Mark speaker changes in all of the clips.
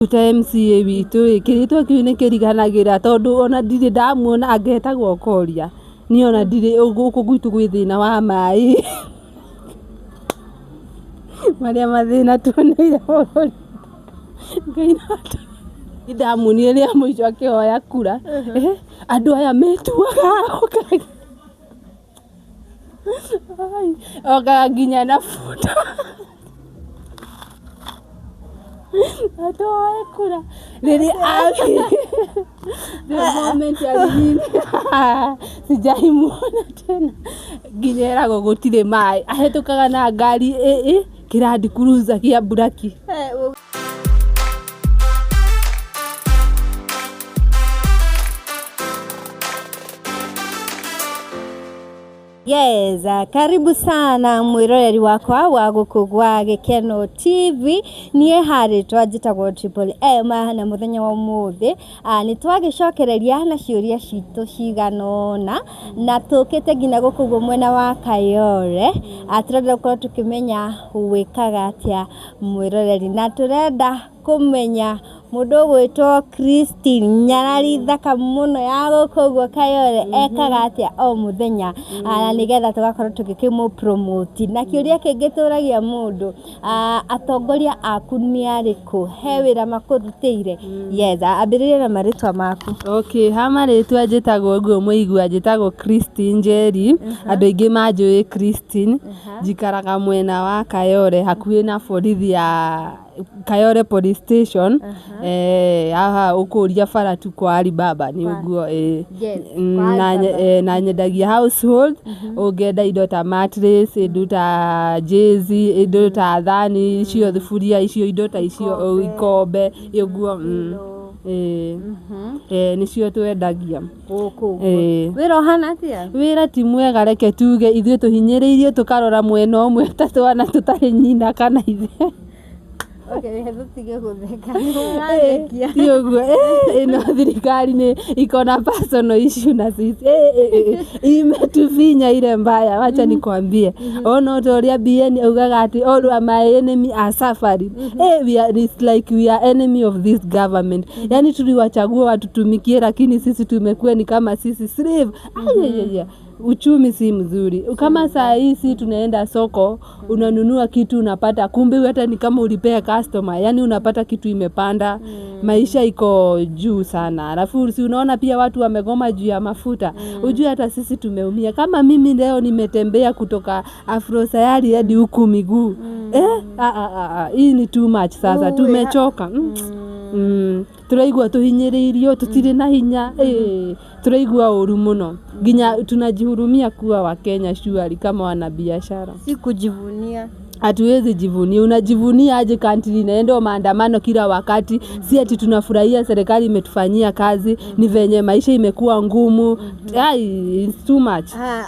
Speaker 1: Tuta MCA witũ kĩrĩtwa kĩu nĩ kĩriganagĩra tondũ ona ndirĩ ndamuona angetagwo Koria niĩ ona ndirĩ gũkũ gwitũ gwĩ thĩna wa maĩ marĩa mathĩna tuoneire bũrũri Ngai ndamuonire rĩa mũico akĩhoya kura andũ aya metuaga okaga nginya na buta atoe kura rĩrĩa the moment alini sijaimuona tena nginya eragwo gũtirĩ maĩ ahetũkaga na ngari kĩrandi cruiser kĩa buraki
Speaker 2: Yes, karibu sana mwiroreri wakwa wa gũkũ gwa Gĩkeno TV niĩ harĩ twanjĩtagwo Triple M na mũthenya wa ũmũthĩ nĩ twagĩcokereria na ciũria citũ ciganona na tũkĩte nginya gũkũ mwena wa Kayole tũrenda gũkorwo tũkĩmenya wĩkaga atĩa mwiroreri na tũrenda kũmenya mũndũ ũgwĩtwo Christine nyarari thaka mũno ya gũkũ gwa Kayole ekaga atĩa o mũthenya na nĩgetha tũgakorwo tũgĩkĩmũ promote na kĩũria kĩngĩ tũragia mũndũ atongoria aku nĩ arĩkũ he wĩra makũrutĩire yes ambĩrĩria na marĩtwa maku
Speaker 1: ha marĩtwa njĩtagwo ũguo mũigua njĩtagwo Christine Njeri andũ aingĩ manjũĩ Christine njikaraga mwena wa Kayole hakuhĩ na borithi ya Kayole police station haha ũkũria bara tu kwa Alibaba nĩ ũguo na nyendagia household ũngĩenda indo ta mattress indo ta jezi indo ta thani icio thuburia icio indo ta icio ikombe ũguo nĩcio twendagia
Speaker 2: gũkũ wĩra ũhana atĩa
Speaker 1: wĩra ti mwega reke tuge ithuĩ tũhinyĩrĩirio tũkarora mwena ũmwe ta twana tũtarĩ nyina kana ithe
Speaker 2: tutige gũtheka
Speaker 1: ũguo ĩno thirikari nĩ ikona personal issue na sisi imetufinya mbaya wacha nikwambie ona ũrĩa BN augaga atĩ all my enemy are suffering it's like we are enemy of this government yani tuliwachagua watutumikie lakini sisi tumekuwa ni kama sisi slave uchumi si mzuri kama saa hizi tunaenda soko unanunua kitu unapata kumbe hata ni kama ulipea customer yani unapata kitu imepanda maisha iko juu sana alafu si unaona pia watu wamegoma juu ya mafuta ujue hata sisi tumeumia kama mimi leo nimetembea kutoka Afro Sayari hadi huku miguu hii ni too much sasa tumechoka turaigua tuhinyĩrĩirio tutirĩ na hinya turaigua ũru mũno nginya tunajihurumia kuwa wa Kenya shuari kama wanabiashara
Speaker 2: si kujivunia
Speaker 1: hatuwezi jivunia unajivunia aje country inaenda maandamano kila wakati si ati tunafurahia serikali imetufanyia kazi ni venye maisha imekuwa ngumu it's too much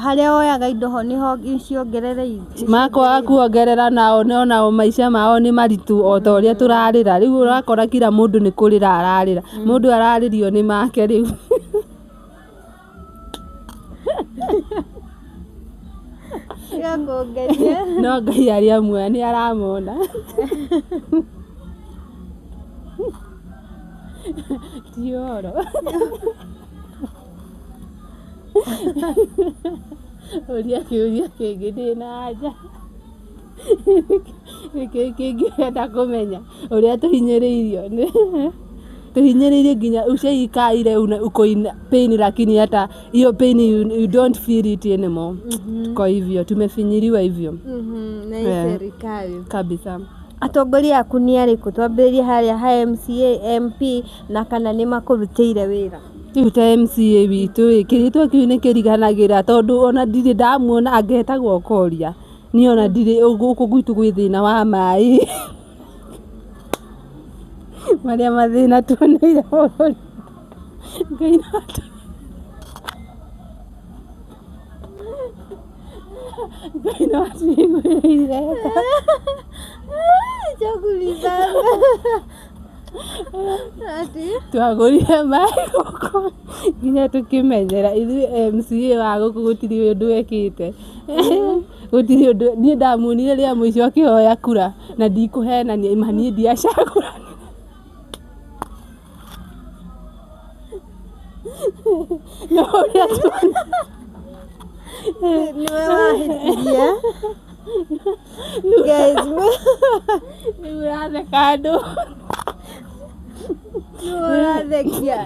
Speaker 2: harĩa oyaga indo ho niho ciongereire
Speaker 1: mako akuongerera nao nao maisha mao ni maritu o ta ũrĩa tũrarĩra rĩu ũrakora kila mũndũ nĩ kũrĩra ararĩra mũndũ ararĩrio nĩ make rĩu no Ngai arĩ amwe nĩ aramona tioro ũria kĩũria kĩngĩ ndĩna nja kĩngĩenda kũmenya ũrĩa tuhinyĩrĩirio nginya ushaikaire uko in pain lakini hata hiyo pain you don't feel it anymore kwa hivyo tumefinyiriwa hivyo
Speaker 2: na serikali
Speaker 1: kabisa
Speaker 2: atongoria aku nĩ arĩkũ twambĩrĩrie harĩa ha MCA MP na kana nĩ makũrutĩire wĩra
Speaker 1: tuta MCA witũ kĩrĩtwa kĩu nĩ kĩriganagĩra tondũ ona ndirĩ ndamuona angetagwo Koria niĩ ona ndirĩ gũkũ gwitũ gwĩ thĩna wa maĩ marĩa mathĩna tuoneire bũrũri Ngai atũiguĩrĩire twagũrire maĩ gũkũ nginya tũkĩmenyera ithuĩ MCA wa gũkũ gũtirĩ ũndũ ekĩte gũtirĩ ũndũ niĩ ndamuonire rĩa mũico akĩhoya kura na ndikũhenania niĩ ndiacagũrani no uria tu
Speaker 2: niwe wahĩtirie guys
Speaker 1: ni uratheka andu
Speaker 2: urathekia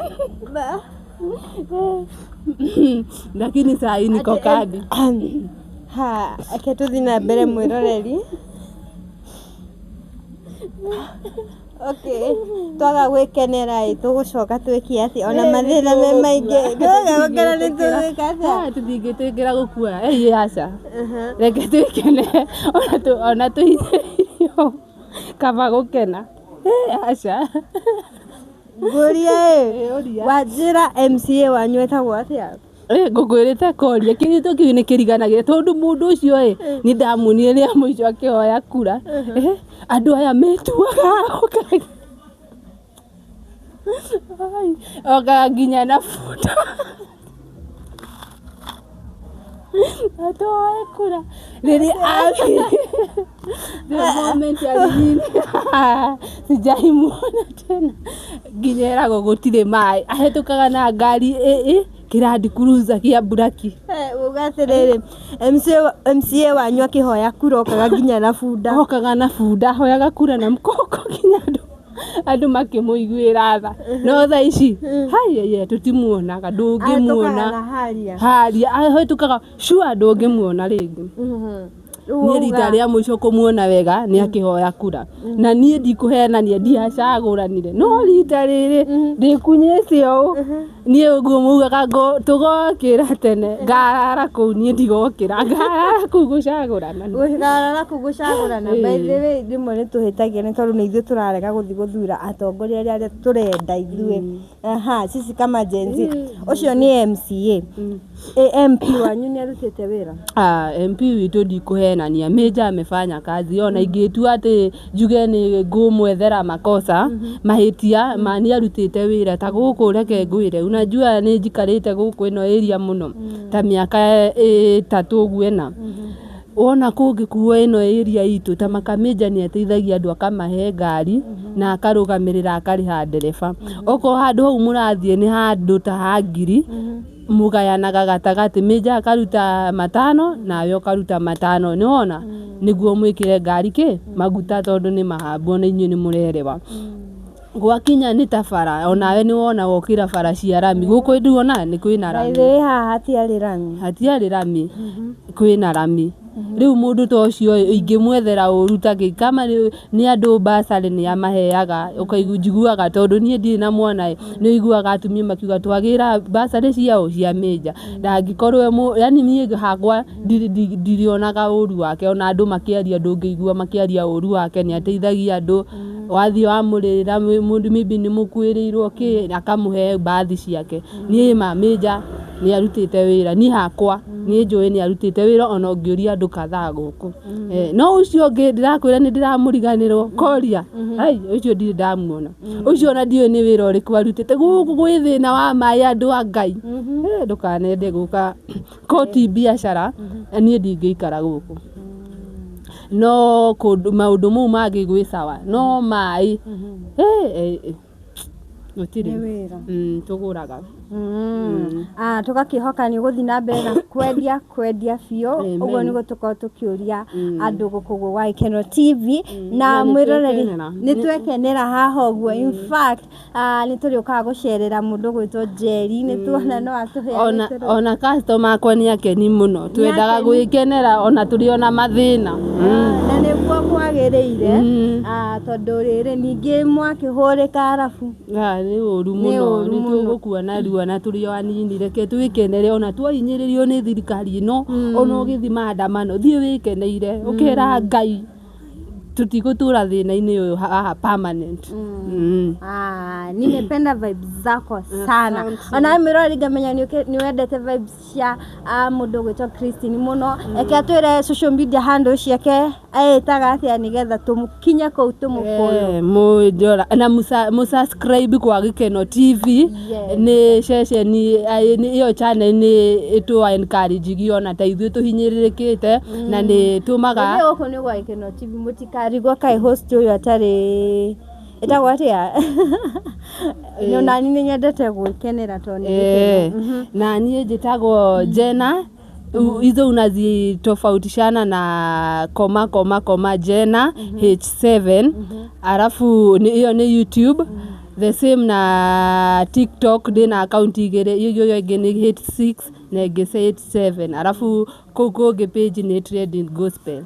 Speaker 1: lakini saa hii niko kadi
Speaker 2: ha ake tuthi na mbere mwiroreri okay twaga gwikenera tugucoka twiki ati ona mathina me maingi twaga gukena ni twika ati
Speaker 1: tutingĩtĩkĩra gũkua aca reke twĩkene ona tũhinyĩrio kaba gũkena aca
Speaker 2: nguria Wanjĩra MCA wanyu etagwo atia
Speaker 1: ngũkwĩrĩte koria kĩrĩtũ kĩu nĩ kĩriganagĩra tondũ mũndũ ũcio nĩ ndamuonire rĩa mũico akĩhoya kura andũ aya metuaga okaga nginya na bunda atoe kura rĩrĩa the moment alini sijaimuona tena nginya eragwo gũtirĩ maĩ ahĩtũkaga na ngari kĩrandi cruiser kĩa buraki
Speaker 2: ugatirĩrĩ MCA wanyu akĩhoya kura okaga nginya na bunda
Speaker 1: hoyaga kura na mkoko nginya andũ makĩmũiguĩra tha no thaa ici haiye tũtimuonaga ndũngĩmuona haria ahĩtũkaga cua ndũngĩmuona rĩngĩ niĩ rita rĩa mũico kũmuona wega nĩ akĩhoya kura na niĩ ndikũhenania ndiacagũranire no rita rĩrĩ ndĩkunyĩte ũũ niĩ ũguo mugaga tũgokĩra tene ngarara kũu niĩ ndigokĩra ngarara kũu gũcagũrana
Speaker 2: by the way rĩmwe nĩ tũhĩtagia nĩ tondũ nĩ ithuĩ tũrarega gũthiĩ gũthura atongoria arĩa tũrenda ithuĩ sisi kama Gen Z ũcio nĩ MCA MP wanyu nĩ arutĩte wĩra
Speaker 1: MP witũ ndikũhenania Major amefanya kazi ona ingĩtua atĩ njuge nĩ ngũmwethera makosa mahĩtia mani arutĩte wĩra ta gũkũ reke ngwĩre unajua nĩ njikarĩte gũkũ ĩno area mũno ta mĩaka 3 ũguo ĩna wona kũngĩkuo ĩno area itũ ta Major nĩ ateithagia andũ akamahe ngari na akarũgamĩrĩra akarĩha ndereba oko handũ hau mũrathiĩ nĩ handũ ta ha ngiri mugayanaga gatagatĩ Major akaruta 5 nawe ũkaruta 5 nĩwona nĩguo mwĩkĩre ngari maguta tondũ nĩ mahambu na inyuĩ nĩ mũrerewa gwakinya nĩ ta bara onawe nĩ wona wokĩra bara cia rami gũkũ nduona nĩ kwĩna rami hatiarĩ rami kwĩna rami rĩu mũndũ ta ũcio ingĩmwethera ũru ta kama nĩ andũ basarĩ nĩ amaheaga ũkaiguaga tondũ niĩ ndirĩ na mwana nĩ ũiguaga atumia makiuga twagĩra basarĩ ciao cia Major ndangĩkorwo yani niĩ hakwa ndirionaga ũru wake ona andũ makĩaria ndũngĩigua makĩaria ũru wake nĩ ateithagia andũ wathi wa mũrĩra mũndũ maybe nĩ mũkuĩrĩirwo akamũhe bathi ciake niĩ Major nĩ arutĩte wĩra niĩ hakwa niĩ njũĩ nĩ arutĩte wĩra ona ũngĩũria andũ kadhaa gũkũ no ũcio ũngĩ ndĩrakwĩra nĩ ndĩramũriganĩrwo koria ũcio ndirĩ ndamuona ũcio ona ndiũĩ nĩ wĩra ũrĩkũ arutĩte gũkũ gwĩ thĩna wa maĩ andũ a Ngai ndũkanende gũka koti biacara niĩ ndingĩikara gũkũ no maũndũ mau mangĩ gwĩ sawa no maĩ gũtirĩ tũgũraga
Speaker 2: tũgakĩhoka nĩ ũgũthiĩ na mbere na kwendia biũ ũguo nĩguo tũkorwo tũkĩũria andũ gũkũ gwa Gĩkeno TV na mwĩroreri nĩ twekenera haha ũguo in fact nĩ tũrĩũkaga gũcerera mũndũ gwĩtwo Jerry nĩ tuona no atũheane
Speaker 1: ona customer akwa nĩ akeni mũno twendaga gwĩkenera ona tũrĩ ona mathĩna
Speaker 2: na nĩguo kwagĩrĩire tondũ rĩrĩ ningĩ mwakĩhũrĩka arabu
Speaker 1: nĩ ũru mũno nĩ tũgũkua na rua na tũrĩ o anini reke twĩkenere ona twahinyĩrĩrio nĩ thirikari ĩno ona ũgĩthiĩ maandamano thiĩ wĩkeneire ũkera Ngai tutigũtũra thĩna-inĩ ũyũ haha permanent.
Speaker 2: Nimependa vibes zako sana. Ona mwĩroreri ngamenya nĩ wendete vibes cia mũndũ gwĩtwo Christine mũno. Eke atwĩre social media handle ciake aĩtaga atĩa nĩgetha tũmũkinye kũu tũmũfollow.
Speaker 1: Mũndora na mũsubscribe kwa Gĩkeno TV nĩ ceceni iyo channel nĩ ĩtũ encourage gio na ta ithuĩ tũhinyĩrĩrĩkĩte na nĩ tũmaga
Speaker 2: gũkũ nĩ gwa Gĩkeno TV mũtikarigwo kaĩ host ũyũ atarĩ Ĩtagwo atĩa? No nani nĩ nyendete gwĩkenera tondũ
Speaker 1: na niĩ njĩtagwo Jena. Hizo unazitofautishana na koma Jena H7. Alafu hiyo ni YouTube. The same na TikTok ndina account igere hiyo ingĩ nĩ H6 na ingĩ H7. Alafu kũngĩ page nĩ Trending Gospel.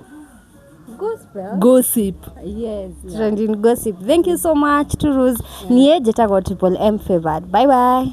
Speaker 1: Gossip.
Speaker 2: Yes, Trending Gossip. Thank you so much to Rose. Niĩ njĩtagwo Triple M Favored. Bye bye.